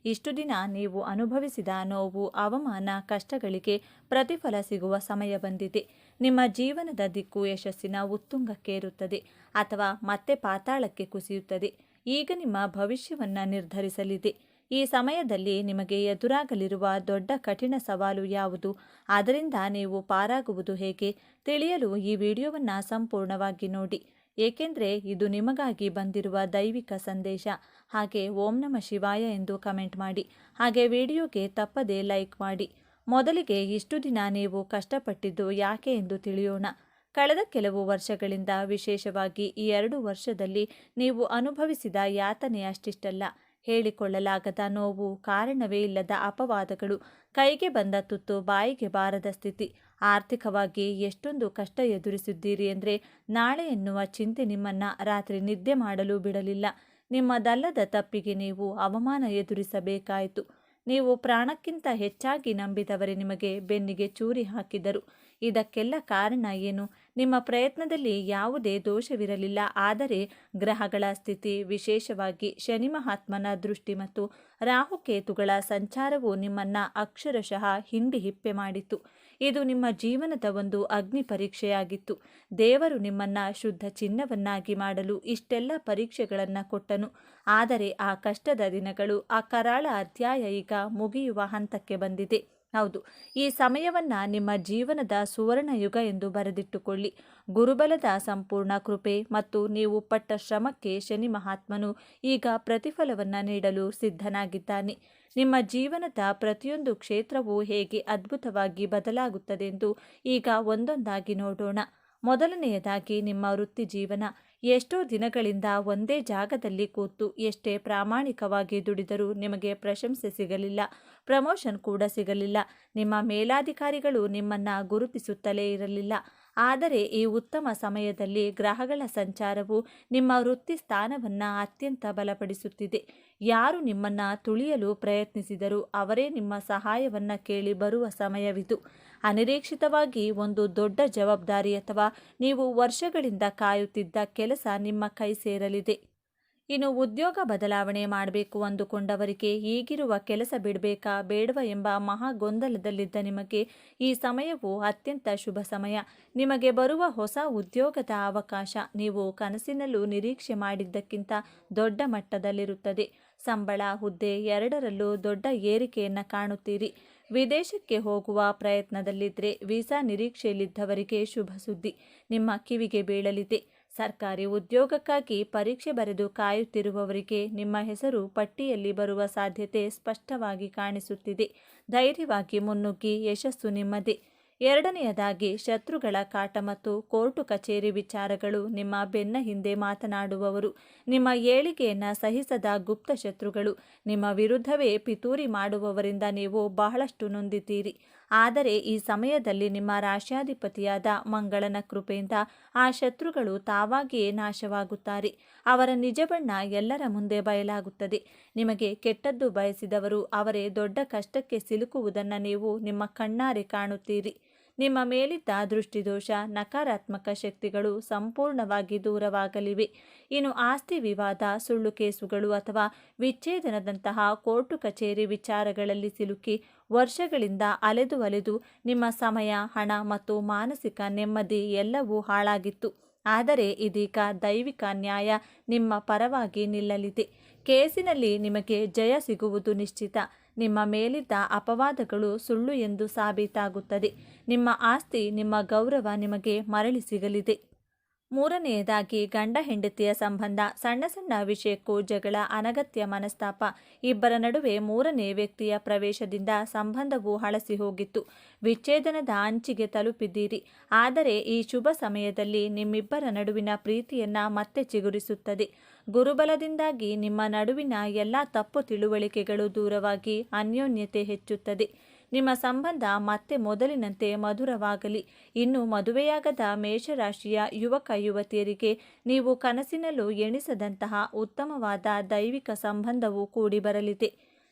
ಇಷ್ಟು ದಿನ ನೀವು ಅನುಭವಿಸಿದ ನೋವು, ಅವಮಾನ, ಕಷ್ಟಗಳಿಗೆ ಪ್ರತಿಫಲ ಸಿಗುವ ಸಮಯ ಬಂದಿದೆ. ನಿಮ್ಮ ಜೀವನದ ದಿಕ್ಕು ಯಶಸ್ಸಿನ ಉತ್ತುಂಗಕ್ಕೇರುತ್ತದೆ ಅಥವಾ ಮತ್ತೆ ಪಾತಾಳಕ್ಕೆ ಕುಸಿಯುತ್ತದೆ. ಈಗ ನಿಮ್ಮ ಭವಿಷ್ಯವನ್ನು ನಿರ್ಧರಿಸಲಿದೆ. ಈ ಸಮಯದಲ್ಲಿ ನಿಮಗೆ ಎದುರಾಗಲಿರುವ ದೊಡ್ಡ ಕಠಿಣ ಸವಾಲು ಯಾವುದು, ಅದರಿಂದ ನೀವು ಪಾರಾಗುವುದು ಹೇಗೆ ತಿಳಿಯಲು ಈ ವಿಡಿಯೋವನ್ನು ಸಂಪೂರ್ಣವಾಗಿ ನೋಡಿ. ಏಕೆಂದರೆ ಇದು ನಿಮಗಾಗಿ ಬಂದಿರುವ ದೈವಿಕ ಸಂದೇಶ. ಹಾಗೆ ಓಂ ನಮಃ ಶಿವಾಯ ಎಂದು ಕಮೆಂಟ್ ಮಾಡಿ. ಹಾಗೆ ವಿಡಿಯೋಗೆ ತಪ್ಪದೇ ಲೈಕ್ ಮಾಡಿ. ಮೊದಲಿಗೆ ಇಷ್ಟು ದಿನ ನೀವು ಕಷ್ಟಪಟ್ಟಿದ್ದು ಯಾಕೆ ಎಂದು ತಿಳಿಯೋಣ. ಕಳೆದ ಕೆಲವು ವರ್ಷಗಳಿಂದ, ವಿಶೇಷವಾಗಿ ಈ 2 ವರ್ಷದಲ್ಲಿ ನೀವು ಅನುಭವಿಸಿದ ಯಾತನೆ ಅಷ್ಟಿಷ್ಟಲ್ಲ. ಹೇಳಿಕೊಳ್ಳಲಾಗದ ನೋವು, ಕಾರಣವೇ ಇಲ್ಲದ ಅಪವಾದಗಳು, ಕೈಗೆ ಬಂದ ತುತ್ತು ಬಾಯಿಗೆ ಬಾರದ ಸ್ಥಿತಿ. ಆರ್ಥಿಕವಾಗಿ ಎಷ್ಟೊಂದು ಕಷ್ಟ ಎದುರಿಸಿದ್ದೀರಿ ಅಂದರೆ ನಾಳೆ ಎನ್ನುವ ಚಿಂತೆ ನಿಮ್ಮನ್ನು ರಾತ್ರಿ ನಿದ್ದೆ ಮಾಡಲು ಬಿಡಲಿಲ್ಲ. ನಿಮ್ಮದಲ್ಲದ ತಪ್ಪಿಗೆ ನೀವು ಅವಮಾನ ಎದುರಿಸಬೇಕಾಯಿತು. ನೀವು ಪ್ರಾಣಕ್ಕಿಂತ ಹೆಚ್ಚಾಗಿ ನಂಬಿದವರೇ ನಿಮಗೆ ಬೆನ್ನಿಗೆ ಚೂರಿ ಹಾಕಿದರು. ಇದಕ್ಕೆಲ್ಲ ಕಾರಣ ಏನು? ನಿಮ್ಮ ಪ್ರಯತ್ನದಲ್ಲಿ ಯಾವುದೇ ದೋಷವಿರಲಿಲ್ಲ. ಆದರೆ ಗ್ರಹಗಳ ಸ್ಥಿತಿ, ವಿಶೇಷವಾಗಿ ಶನಿ ಮಹಾತ್ಮನ ದೃಷ್ಟಿ ಮತ್ತು ರಾಹುಕೇತುಗಳ ಸಂಚಾರವು ನಿಮ್ಮನ್ನು ಅಕ್ಷರಶಃ ಹಿಂಡಿ ಹಿಪ್ಪೆ ಮಾಡಿತು. ಇದು ನಿಮ್ಮ ಜೀವನದ ಒಂದು ಅಗ್ನಿ ಪರೀಕ್ಷೆಯಾಗಿತ್ತು. ದೇವರು ನಿಮ್ಮನ್ನು ಶುದ್ಧ ಚಿನ್ನವನ್ನಾಗಿ ಮಾಡಲು ಇಷ್ಟೆಲ್ಲ ಪರೀಕ್ಷೆಗಳನ್ನು ಕೊಟ್ಟನು. ಆದರೆ ಆ ಕಷ್ಟದ ದಿನಗಳು, ಆ ಕರಾಳ ಅಧ್ಯಾಯ ಈಗ ಮುಗಿಯುವ ಹಂತಕ್ಕೆ ಬಂದಿದೆ. ಹೌದು, ಈ ಸಮಯವನ್ನು ನಿಮ್ಮ ಜೀವನದ ಸುವರ್ಣ ಯುಗ ಎಂದು ಬರೆದಿಟ್ಟುಕೊಳ್ಳಿ. ಗುರುಬಲದ ಸಂಪೂರ್ಣ ಕೃಪೆ ಮತ್ತು ನೀವು ಪಟ್ಟ ಶ್ರಮಕ್ಕೆ ಶನಿ ಮಹಾತ್ಮನು ಈಗ ಪ್ರತಿಫಲವನ್ನು ನೀಡಲು ಸಿದ್ಧನಾಗಿದ್ದಾನೆ. ನಿಮ್ಮ ಜೀವನದ ಪ್ರತಿಯೊಂದು ಕ್ಷೇತ್ರವೂ ಹೇಗೆ ಅದ್ಭುತವಾಗಿ ಬದಲಾಗುತ್ತದೆ ಎಂದು ಈಗ ಒಂದೊಂದಾಗಿ ನೋಡೋಣ. ಮೊದಲನೆಯದಾಗಿ ನಿಮ್ಮ ವೃತ್ತಿ ಜೀವನ. ಎಷ್ಟೋ ದಿನಗಳಿಂದ ಒಂದೇ ಜಾಗದಲ್ಲಿ ಕೂತು ಎಷ್ಟೇ ಪ್ರಾಮಾಣಿಕವಾಗಿ ದುಡಿದರೂ ನಿಮಗೆ ಪ್ರಶಂಸೆ ಸಿಗಲಿಲ್ಲ, ಪ್ರಮೋಷನ್ ಕೂಡ ಸಿಗಲಿಲ್ಲ. ನಿಮ್ಮ ಮೇಲಾಧಿಕಾರಿಗಳು ನಿಮ್ಮನ್ನು ಗುರುತಿಸುತ್ತಲೇ ಇರಲಿಲ್ಲ. ಆದರೆ ಈ ಉತ್ತಮ ಸಮಯದಲ್ಲಿ ಗ್ರಹಗಳ ಸಂಚಾರವು ನಿಮ್ಮ ವೃತ್ತಿ ಸ್ಥಾನವನ್ನು ಅತ್ಯಂತ ಬಲಪಡಿಸುತ್ತಿದೆ. ಯಾರು ನಿಮ್ಮನ್ನು ತುಳಿಯಲು ಪ್ರಯತ್ನಿಸಿದರೂ ಅವರೇ ನಿಮ್ಮ ಸಹಾಯವನ್ನು ಕೇಳಿ ಬರುವ ಸಮಯವಿದು. ಅನಿರೀಕ್ಷಿತವಾಗಿ ಒಂದು ದೊಡ್ಡ ಜವಾಬ್ದಾರಿ ಅಥವಾ ನೀವು ವರ್ಷಗಳಿಂದ ಕಾಯುತ್ತಿದ್ದ ಕೆಲಸ ನಿಮ್ಮ ಕೈ ಸೇರಲಿದೆ. ಇನ್ನು ಉದ್ಯೋಗ ಬದಲಾವಣೆ ಮಾಡಬೇಕು ಅಂದುಕೊಂಡವರಿಗೆ ಈಗಿರುವ ಕೆಲಸ ಬಿಡಬೇಕಾ ಬೇಡವಾ ಎಂಬ ಮಹಾ ಗೊಂದಲದಲ್ಲಿದ್ದ ನಿಮಗೆ ಈ ಸಮಯವು ಅತ್ಯಂತ ಶುಭ ಸಮಯ. ನಿಮಗೆ ಬರುವ ಹೊಸ ಉದ್ಯೋಗದ ಅವಕಾಶ ನೀವು ಕನಸಿನಲ್ಲೂ ನಿರೀಕ್ಷೆ ಮಾಡಿದ್ದಕ್ಕಿಂತ ದೊಡ್ಡ ಮಟ್ಟದಲ್ಲಿರುತ್ತದೆ. ಸಂಬಳ, ಹುದ್ದೆ ಎರಡರಲ್ಲೂ ದೊಡ್ಡ ಏರಿಕೆಯನ್ನು ಕಾಣುತ್ತೀರಿ. ವಿದೇಶಕ್ಕೆ ಹೋಗುವ ಪ್ರಯತ್ನದಲ್ಲಿದ್ದರೆ ವೀಸಾ ನಿರೀಕ್ಷೆಯಲ್ಲಿದ್ದವರಿಗೆ ಶುಭ ಸುದ್ದಿ ನಿಮ್ಮ ಕಿವಿಗೆ ಬೀಳಲಿದೆ. ಸರ್ಕಾರಿ ಉದ್ಯೋಗಕ್ಕಾಗಿ ಪರೀಕ್ಷೆ ಬರೆದು ಕಾಯುತ್ತಿರುವವರಿಗೆ ನಿಮ್ಮ ಹೆಸರು ಪಟ್ಟಿಯಲ್ಲಿ ಬರುವ ಸಾಧ್ಯತೆ ಸ್ಪಷ್ಟವಾಗಿ ಕಾಣಿಸುತ್ತಿದೆ. ಧೈರ್ಯವಾಗಿ ಮುನ್ನುಗ್ಗಿ, ಯಶಸ್ಸು ನಿಮ್ಮದೇ. ಎರಡನೆಯದಾಗಿ ಶತ್ರುಗಳ ಕಾಟ ಮತ್ತು ಕೋರ್ಟು ಕಚೇರಿ ವಿಚಾರಗಳು. ನಿಮ್ಮ ಬೆನ್ನ ಹಿಂದೆ ಮಾತನಾಡುವವರು, ನಿಮ್ಮ ಏಳಿಗೆಯನ್ನು ಸಹಿಸದ ಗುಪ್ತ ಶತ್ರುಗಳು, ನಿಮ್ಮ ವಿರುದ್ಧವೇ ಪಿತೂರಿ ಮಾಡುವವರಿಂದ ನೀವು ಬಹಳಷ್ಟು ನೊಂದಿದ್ದೀರಿ. ಆದರೆ ಈ ಸಮಯದಲ್ಲಿ ನಿಮ್ಮ ರಾಶ್ಯಾಧಿಪತಿಯಾದ ಮಂಗಳನ ಕೃಪೆಯಿಂದ ಆ ಶತ್ರುಗಳು ತಾವಾಗಿಯೇ ನಾಶವಾಗುತ್ತಾರೆ. ಅವರ ನಿಜ ಬಣ್ಣ ಎಲ್ಲರ ಮುಂದೆ ಬಯಲಾಗುತ್ತದೆ. ನಿಮಗೆ ಕೆಟ್ಟದ್ದು ಬಯಸಿದವರು ಅವರೇ ದೊಡ್ಡ ಕಷ್ಟಕ್ಕೆ ಸಿಲುಕುವುದನ್ನು ನೀವು ನಿಮ್ಮ ಕಣ್ಣಾರೆ ಕಾಣುತ್ತೀರಿ. ನಿಮ್ಮ ಮೇಲಿದ್ದ ದೃಷ್ಟಿದೋಷ, ನಕಾರಾತ್ಮಕ ಶಕ್ತಿಗಳು ಸಂಪೂರ್ಣವಾಗಿ ದೂರವಾಗಲಿವೆ. ಇನ್ನು ಆಸ್ತಿ ವಿವಾದ, ಸುಳ್ಳು ಕೇಸುಗಳು ಅಥವಾ ವಿಚ್ಛೇದನದಂತಹ ಕೋರ್ಟು ಕಚೇರಿ ವಿಚಾರಗಳಲ್ಲಿ ಸಿಲುಕಿ ವರ್ಷಗಳಿಂದ ಅಲೆದು ನಿಮ್ಮ ಸಮಯ, ಹಣ ಮತ್ತು ಮಾನಸಿಕ ನೆಮ್ಮದಿ ಎಲ್ಲವೂ ಹಾಳಾಗಿತ್ತು. ಆದರೆ ಇದೀಗ ದೈವಿಕ ನ್ಯಾಯ ನಿಮ್ಮ ಪರವಾಗಿ ನಿಲ್ಲಲಿದೆ. ಕೇಸಿನಲ್ಲಿ ನಿಮಗೆ ಜಯ ಸಿಗುವುದು ನಿಶ್ಚಿತ. ನಿಮ್ಮ ಮೇಲಿದ್ದ ಅಪವಾದಗಳು ಸುಳ್ಳು ಎಂದು ಸಾಬೀತಾಗುತ್ತದೆ. ನಿಮ್ಮ ಆಸ್ತಿ, ನಿಮ್ಮ ಗೌರವ ನಿಮಗೆ ಮರಳಿ ಸಿಗಲಿದೆ. ಮೂರನೆಯದಾಗಿ ಗಂಡ ಹೆಂಡತಿಯ ಸಂಬಂಧ. ಸಣ್ಣ ಸಣ್ಣ ವಿಷಯಕ್ಕೂ ಜಗಳ, ಅನಗತ್ಯ ಮನಸ್ತಾಪ. ಇಬ್ಬರ ನಡುವೆ ಮೂರನೇ ವ್ಯಕ್ತಿಯ ಪ್ರವೇಶದಿಂದ ಸಂಬಂಧವು ಹಳಸಿ ಹೋಗಿತ್ತು. ವಿಚ್ಛೇದನದ ಅಂಚಿಗೆ ತಲುಪಿದ್ದೀರಿ. ಆದರೆ ಈ ಶುಭ ಸಮಯದಲ್ಲಿ ನಿಮ್ಮಿಬ್ಬರ ನಡುವಿನ ಪ್ರೀತಿಯನ್ನು ಮತ್ತೆ ಚಿಗುರಿಸುತ್ತದೆ. ಗುರುಬಲದಿಂದಾಗಿ ನಿಮ್ಮ ನಡುವಿನ ಎಲ್ಲ ತಪ್ಪು ತಿಳುವಳಿಕೆಗಳು ದೂರವಾಗಿ ಅನ್ಯೋನ್ಯತೆ ಹೆಚ್ಚುತ್ತದೆ. ನಿಮ್ಮ ಸಂಬಂಧ ಮತ್ತೆ ಮೊದಲಿನಂತೆ ಮಧುರವಾಗಲಿ. ಇನ್ನು ಮದುವೆಯಾಗದ ಮೇಷರಾಶಿಯ ಯುವಕ ಯುವತಿಯರಿಗೆ ನೀವು ಕನಸಿನಲ್ಲೂ ಎಣಿಸದಂತಹ ಉತ್ತಮವಾದ ದೈವಿಕ ಸಂಬಂಧವು ಕೂಡಿ ಬರಲಿದೆ.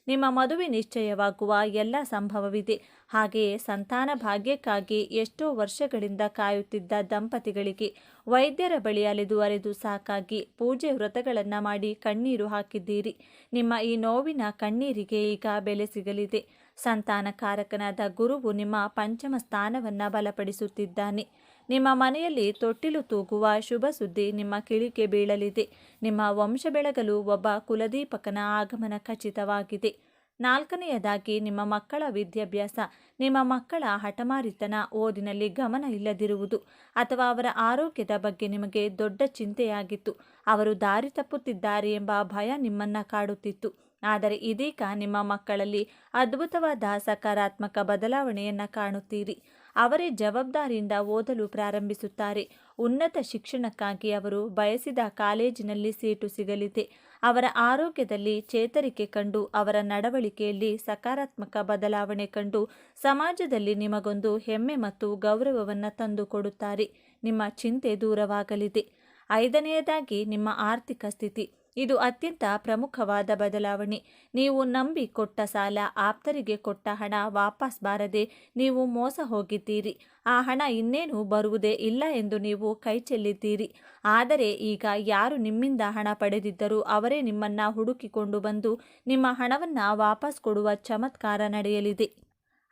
ನಿಮ್ಮ ಮದುವೆ ನಿಶ್ಚಯವಾಗುವ ಎಲ್ಲ ಸಂಭವವಿದೆ. ಹಾಗೆಯೇ ಸಂತಾನ ಭಾಗ್ಯಕ್ಕಾಗಿ ಎಷ್ಟೋ ವರ್ಷಗಳಿಂದ ಕಾಯುತ್ತಿದ್ದ ದಂಪತಿಗಳಿಗೆ ವೈದ್ಯರ ಬಳಿ ಅಲೆದು ಸಾಕಾಗಿ ಪೂಜೆ ವ್ರತಗಳನ್ನು ಮಾಡಿ ಕಣ್ಣೀರು ಹಾಕಿದ್ದೀರಿ. ನಿಮ್ಮ ಈ ನೋವಿನ ಕಣ್ಣೀರಿಗೆ ಈಗ ಬೆಲೆ ಸಿಗಲಿದೆ. ಸಂತಾನಕಾರಕನಾದ ಗುರುವು ನಿಮ್ಮ ಪಂಚಮ ಸ್ಥಾನವನ್ನು ಬಲಪಡಿಸುತ್ತಿದ್ದಾನೆ. ನಿಮ್ಮ ಮನೆಯಲ್ಲಿ ತೊಟ್ಟಿಲು ತೂಗುವ ಶುಭ ಸುದ್ದಿ ನಿಮ್ಮ ಕಿಳಿಗೆ ಬೀಳಲಿದೆ. ನಿಮ್ಮ ವಂಶ ಬೆಳಗಲು ಒಬ್ಬ ಕುಲದೀಪಕನ ಆಗಮನ ಖಚಿತವಾಗಿದೆ. ನಾಲ್ಕನೆಯದಾಗಿ ನಿಮ್ಮ ಮಕ್ಕಳ ವಿದ್ಯಾಭ್ಯಾಸ. ನಿಮ್ಮ ಮಕ್ಕಳ ಹಠಮಾರಿತನ, ಓದಿನಲ್ಲಿ ಗಮನ ಇಲ್ಲದಿರುವುದು ಅಥವಾ ಅವರ ಆರೋಗ್ಯದ ಬಗ್ಗೆ ನಿಮಗೆ ದೊಡ್ಡ ಚಿಂತೆಯಾಗಿತ್ತು. ಅವರು ದಾರಿ ತಪ್ಪುತ್ತಿದ್ದಾರೆ ಎಂಬ ಭಯ ನಿಮ್ಮನ್ನು ಕಾಡುತ್ತಿತ್ತು. ಆದರೆ ಇದೀಗ ನಿಮ್ಮ ಮಕ್ಕಳಲ್ಲಿ ಅದ್ಭುತವಾದ ಸಕಾರಾತ್ಮಕ ಬದಲಾವಣೆಯನ್ನು ಕಾಣುತ್ತೀರಿ. ಅವರೇ ಜವಾಬ್ದಾರಿಯಿಂದ ಓದಲು ಪ್ರಾರಂಭಿಸುತ್ತಾರೆ. ಉನ್ನತ ಶಿಕ್ಷಣಕ್ಕಾಗಿ ಅವರು ಬಯಸಿದ ಕಾಲೇಜಿನಲ್ಲಿ ಸೀಟು ಸಿಗಲಿದೆ. ಅವರ ಆರೋಗ್ಯದಲ್ಲಿ ಚೇತರಿಕೆ ಕಂಡು, ಅವರ ನಡವಳಿಕೆಯಲ್ಲಿ ಸಕಾರಾತ್ಮಕ ಬದಲಾವಣೆ ಕಂಡು ಸಮಾಜದಲ್ಲಿ ನಿಮಗೊಂದು ಹೆಮ್ಮೆ ಮತ್ತು ಗೌರವವನ್ನು ತಂದುಕೊಡುತ್ತಾರೆ. ನಿಮ್ಮ ಚಿಂತೆ ದೂರವಾಗಲಿದೆ. ಐದನೆಯದಾಗಿ ನಿಮ್ಮ ಆರ್ಥಿಕ ಸ್ಥಿತಿ. ಇದು ಅತ್ಯಂತ ಪ್ರಮುಖವಾದ ಬದಲಾವಣೆ. ನೀವು ನಂಬಿ ಕೊಟ್ಟ ಸಾಲ, ಆಪ್ತರಿಗೆ ಕೊಟ್ಟ ಹಣ ವಾಪಸ್ ಬಾರದೆ ನೀವು ಮೋಸ ಹೋಗಿದ್ದೀರಿ. ಆ ಹಣ ಇನ್ನೇನು ಬರುವುದೇ ಇಲ್ಲ ಎಂದು ನೀವು ಕೈ ಚೆಲ್ಲಿದ್ದೀರಿ. ಆದರೆ ಈಗ ಯಾರು ನಿಮ್ಮಿಂದ ಹಣ ಪಡೆದಿದ್ದರೂ ಅವರೇ ನಿಮ್ಮನ್ನು ಹುಡುಕಿಕೊಂಡು ಬಂದು ನಿಮ್ಮ ಹಣವನ್ನು ವಾಪಸ್ ಕೊಡುವ ಚಮತ್ಕಾರ ನಡೆಯಲಿದೆ.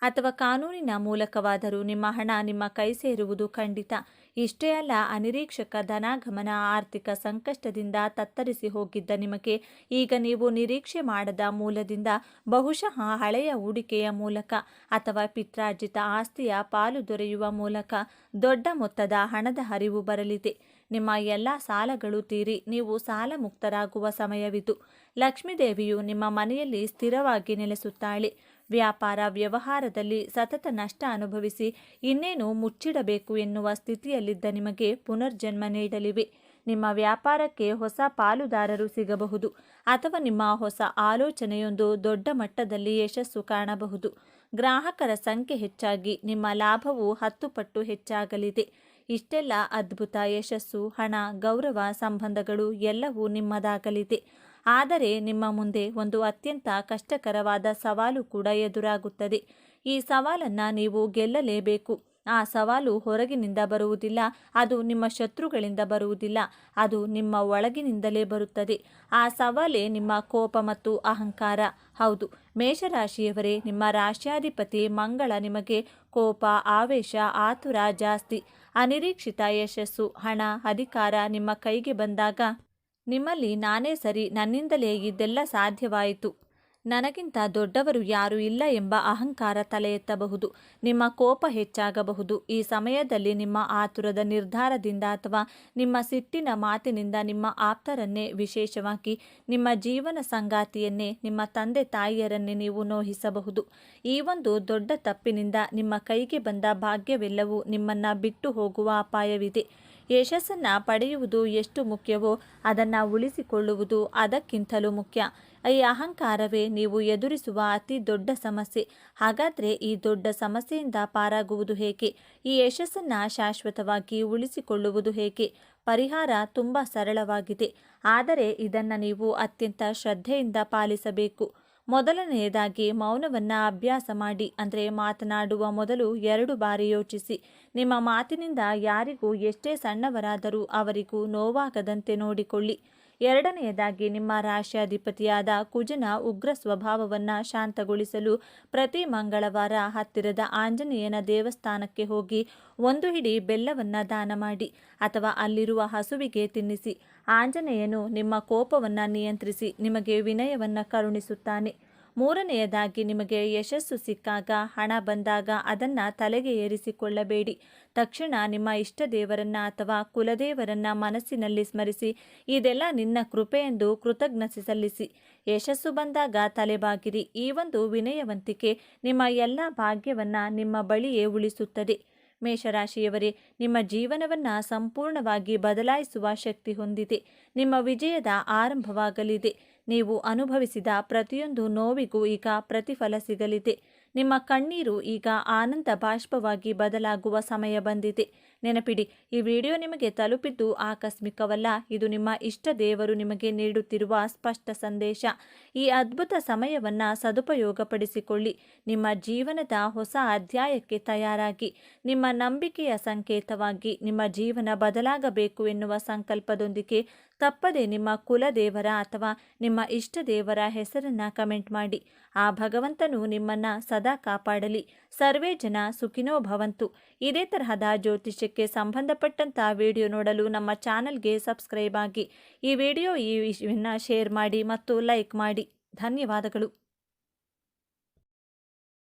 ಅಥವಾ ಕಾನೂನಿನ ಮೂಲಕವಾದರೂ ನಿಮ್ಮ ಹಣ ನಿಮ್ಮ ಕೈ ಸೇರುವುದು ಖಂಡಿತ. ಇಷ್ಟೇ ಅಲ್ಲ, ಅನಿರೀಕ್ಷಕ ಧನಾಗಮನ. ಆರ್ಥಿಕ ಸಂಕಷ್ಟದಿಂದ ತತ್ತರಿಸಿ ಹೋಗಿದ್ದ ನಿಮಗೆ ಈಗ ನೀವು ನಿರೀಕ್ಷೆ ಮಾಡದ ಮೂಲದಿಂದ, ಬಹುಶಃ ಹಳೆಯ ಹೂಡಿಕೆಯ ಮೂಲಕ ಅಥವಾ ಪಿತ್ರಾರ್ಜಿತ ಆಸ್ತಿಯ ಪಾಲು ದೊರೆಯುವ ಮೂಲಕ ದೊಡ್ಡ ಮೊತ್ತದ ಹಣದ ಹರಿವು ಬರಲಿದೆ. ನಿಮ್ಮ ಎಲ್ಲ ಸಾಲಗಳು ತೀರಿ ನೀವು ಸಾಲ ಮುಕ್ತರಾಗುವ ಸಮಯವಿದು. ಲಕ್ಷ್ಮೀದೇವಿಯು ನಿಮ್ಮ ಮನೆಯಲ್ಲಿ ಸ್ಥಿರವಾಗಿ ನೆಲೆಸುತ್ತಾಳೆ. ವ್ಯಾಪಾರ ವ್ಯವಹಾರದಲ್ಲಿ ಸತತ ನಷ್ಟ ಅನುಭವಿಸಿ ಇನ್ನೇನು ಮುಚ್ಚಿಡಬೇಕು ಎನ್ನುವ ಸ್ಥಿತಿಯಲ್ಲಿದ್ದ ನಿಮಗೆ ಪುನರ್ಜನ್ಮ ನೀಡಲಿವೆ. ನಿಮ್ಮ ವ್ಯಾಪಾರಕ್ಕೆ ಹೊಸ ಪಾಲುದಾರರು ಸಿಗಬಹುದು ಅಥವಾ ನಿಮ್ಮ ಹೊಸ ಆಲೋಚನೆಯೊಂದು ದೊಡ್ಡ ಮಟ್ಟದಲ್ಲಿ ಯಶಸ್ಸು ಕಾಣಬಹುದು. ಗ್ರಾಹಕರ ಸಂಖ್ಯೆ ಹೆಚ್ಚಾಗಿ ನಿಮ್ಮ ಲಾಭವು 10 ಪಟ್ಟು ಹೆಚ್ಚಾಗಲಿದೆ. ಇಷ್ಟೆಲ್ಲ ಅದ್ಭುತ ಯಶಸ್ಸು, ಹಣ, ಗೌರವ, ಸಂಬಂಧಗಳು ಎಲ್ಲವೂ ನಿಮ್ಮದಾಗಲಿದೆ. ಆದರೆ ನಿಮ್ಮ ಮುಂದೆ ಒಂದು ಅತ್ಯಂತ ಕಷ್ಟಕರವಾದ ಸವಾಲು ಕೂಡ ಎದುರಾಗುತ್ತದೆ. ಈ ಸವಾಲನ್ನು ನೀವು ಗೆಲ್ಲಲೇಬೇಕು. ಆ ಸವಾಲು ಹೊರಗಿನಿಂದ ಬರುವುದಿಲ್ಲ, ಅದು ನಿಮ್ಮ ಶತ್ರುಗಳಿಂದ ಬರುವುದಿಲ್ಲ, ಅದು ನಿಮ್ಮ ಒಳಗಿನಿಂದಲೇ ಬರುತ್ತದೆ. ಆ ಸವಾಲೇ ನಿಮ್ಮ ಕೋಪ ಮತ್ತು ಅಹಂಕಾರ. ಹೌದು ಮೇಷರಾಶಿಯವರೇ, ನಿಮ್ಮ ರಾಶ್ಯಾಧಿಪತಿ ಮಂಗಳ ನಿಮಗೆ ಕೋಪ, ಆವೇಶ, ಆತುರ ಜಾಸ್ತಿ. ಅನಿರೀಕ್ಷಿತ ಯಶಸ್ಸು, ಹಣ, ಅಧಿಕಾರ ನಿಮ್ಮ ಕೈಗೆ ಬಂದಾಗ ನಿಮ್ಮಲ್ಲಿ ನಾನೇ ಸರಿ, ನನ್ನಿಂದಲೇ ಇದೆಲ್ಲ ಸಾಧ್ಯವಾಯಿತು, ನನಗಿಂತ ದೊಡ್ಡವರು ಯಾರೂ ಇಲ್ಲ ಎಂಬ ಅಹಂಕಾರ ತಲೆ ಎತ್ತಬಹುದು. ನಿಮ್ಮ ಕೋಪ ಹೆಚ್ಚಾಗಬಹುದು. ಈ ಸಮಯದಲ್ಲಿ ನಿಮ್ಮ ಆತುರದ ನಿರ್ಧಾರದಿಂದ ಅಥವಾ ನಿಮ್ಮ ಸಿಟ್ಟಿನ ಮಾತಿನಿಂದ ನಿಮ್ಮ ಆಪ್ತರನ್ನೇ, ವಿಶೇಷವಾಗಿ ನಿಮ್ಮ ಜೀವನ ಸಂಗಾತಿಯನ್ನೇ, ನಿಮ್ಮ ತಂದೆ ತಾಯಿಯರನ್ನೇ ನೀವು ನೋಯಿಸಬಹುದು. ಈ ಒಂದು ದೊಡ್ಡ ತಪ್ಪಿನಿಂದ ನಿಮ್ಮ ಕೈಗೆ ಬಂದ ಭಾಗ್ಯವೆಲ್ಲವೂ ನಿಮ್ಮನ್ನು ಬಿಟ್ಟು ಹೋಗುವ ಅಪಾಯವಿದೆ. ಯಶಸ್ಸನ್ನು ಪಡೆಯುವುದು ಎಷ್ಟು ಮುಖ್ಯವೋ ಅದನ್ನು ಉಳಿಸಿಕೊಳ್ಳುವುದು ಅದಕ್ಕಿಂತಲೂ ಮುಖ್ಯ. ಈ ಅಹಂಕಾರವೇ ನೀವು ಎದುರಿಸುವ ಅತಿ ದೊಡ್ಡ ಸಮಸ್ಯೆ. ಹಾಗಾದರೆ ಈ ದೊಡ್ಡ ಸಮಸ್ಯೆಯಿಂದ ಪಾರಾಗುವುದು ಹೇಗೆ? ಈ ಯಶಸ್ಸನ್ನು ಶಾಶ್ವತವಾಗಿ ಉಳಿಸಿಕೊಳ್ಳುವುದು ಹೇಗೆ? ಪರಿಹಾರ ತುಂಬ ಸರಳವಾಗಿದೆ, ಆದರೆ ಇದನ್ನು ನೀವು ಅತ್ಯಂತ ಶ್ರದ್ಧೆಯಿಂದ ಪಾಲಿಸಬೇಕು. ಮೊದಲನೆಯದಾಗಿ ಮೌನವನ್ನು ಅಭ್ಯಾಸ ಮಾಡಿ. ಅಂದರೆ ಮಾತನಾಡುವ ಮೊದಲು 2 ಬಾರಿ ಯೋಚಿಸಿ. ನಿಮ್ಮ ಮಾತಿನಿಂದ ಯಾರಿಗೂ ಎಷ್ಟೇ ಸಣ್ಣವರಾದರೂ ಅವರಿಗೂ ನೋವಾಗದಂತೆ ನೋಡಿಕೊಳ್ಳಿ. ಎರಡನೆಯದಾಗಿ ನಿಮ್ಮ ರಾಶ್ಯಾಧಿಪತಿಯಾದ ಕುಜನ ಉಗ್ರ ಸ್ವಭಾವವನ್ನು ಶಾಂತಗೊಳಿಸಲು ಪ್ರತಿ ಮಂಗಳವಾರ ಹತ್ತಿರದ ಆಂಜನೇಯನ ದೇವಸ್ಥಾನಕ್ಕೆ ಹೋಗಿ 1 ಹಿಡಿ ಬೆಲ್ಲವನ್ನು ದಾನ ಮಾಡಿ ಅಥವಾ ಅಲ್ಲಿರುವ ಹಸುವಿಗೆ ತಿನ್ನಿಸಿ. ಆಂಜನೇಯನು ನಿಮ್ಮ ಕೋಪವನ್ನು ನಿಯಂತ್ರಿಸಿ ನಿಮಗೆ ವಿನಯವನ್ನು ಕರುಣಿಸುತ್ತಾನೆ. ಮೂರನೆಯದಾಗಿ ನಿಮಗೆ ಯಶಸ್ಸು ಸಿಕ್ಕಾಗ, ಹಣ ಬಂದಾಗ ಅದನ್ನು ತಲೆಗೆ ಏರಿಸಿಕೊಳ್ಳಬೇಡಿ. ತಕ್ಷಣ ನಿಮ್ಮ ಇಷ್ಟ ದೇವರನ್ನು ಅಥವಾ ಕುಲದೇವರನ್ನ ಮನಸ್ಸಿನಲ್ಲಿ ಸ್ಮರಿಸಿ ಇದೆಲ್ಲ ನಿನ್ನ ಕೃಪೆಯೆಂದು ಕೃತಜ್ಞತೆ ಸಲ್ಲಿಸಿ. ಯಶಸ್ಸು ಬಂದಾಗ ತಲೆಬಾಗಿರಿ. ಈ ಒಂದು ವಿನಯವಂತಿಕೆ ನಿಮ್ಮ ಎಲ್ಲ ಭಾಗ್ಯವನ್ನು ನಿಮ್ಮ ಬಳಿಯೇ ಉಳಿಸುತ್ತದೆ. ಮೇಷರಾಶಿಯವರೇ, ನಿಮ್ಮ ಜೀವನವನ್ನು ಸಂಪೂರ್ಣವಾಗಿ ಬದಲಾಯಿಸುವ ಶಕ್ತಿ ಹೊಂದಿದೆ. ನಿಮ್ಮ ವಿಜಯದ ಆರಂಭವಾಗಲಿದೆ. ನೀವು ಅನುಭವಿಸಿದ ಪ್ರತಿಯೊಂದು ನೋವಿಗೂ ಈಗ ಪ್ರತಿಫಲ ಸಿಗಲಿದೆ. ನಿಮ್ಮ ಕಣ್ಣೀರು ಈಗ ಆನಂದ ಬಾಷ್ಪವಾಗಿ ಬದಲಾಗುವ ಸಮಯ ಬಂದಿದೆ. ನೆನಪಿಡಿ, ಈ ವಿಡಿಯೋ ನಿಮಗೆ ತಲುಪಿದ್ದು ಆಕಸ್ಮಿಕವಲ್ಲ. ಇದು ನಿಮ್ಮ ಇಷ್ಟ ದೇವರು ನಿಮಗೆ ನೀಡುತ್ತಿರುವ ಸ್ಪಷ್ಟ ಸಂದೇಶ. ಈ ಅದ್ಭುತ ಸಮಯವನ್ನು ಸದುಪಯೋಗಪಡಿಸಿಕೊಳ್ಳಿ. ನಿಮ್ಮ ಜೀವನದ ಹೊಸ ಅಧ್ಯಾಯಕ್ಕೆ ತಯಾರಾಗಿ, ನಿಮ್ಮ ನಂಬಿಕೆಯ ಸಂಕೇತವಾಗಿ ನಿಮ್ಮ ಜೀವನ ಬದಲಾಗಬೇಕು ಎನ್ನುವ ಸಂಕಲ್ಪದೊಂದಿಗೆ ತಪ್ಪದೆ ನಿಮ್ಮ ಕುಲದೇವರ ಅಥವಾ ನಿಮ್ಮ ಇಷ್ಟ ದೇವರ ಹೆಸರನ್ನು ಕಮೆಂಟ್ ಮಾಡಿ. ಆ ಭಗವಂತನು ನಿಮ್ಮನ್ನು ಸದಾ ಕಾಪಾಡಲಿ. ಸರ್ವೇ ಜನ ಸುಖಿನೋ ಭವಂತು. ಇದೇ ತರಹದ ಜ್ಯೋತಿಷ್ಯಕ್ಕೆ ಸಂಬಂಧಪಟ್ಟಂಥ ವಿಡಿಯೋ ನೋಡಲು ನಮ್ಮ ಚಾನಲ್ಗೆ ಸಬ್ಸ್ಕ್ರೈಬ್ ಆಗಿ. ಈ ವಿಡಿಯೋವನ್ನು ಶೇರ್ ಮಾಡಿ ಮತ್ತು ಲೈಕ್ ಮಾಡಿ. ಧನ್ಯವಾದಗಳು.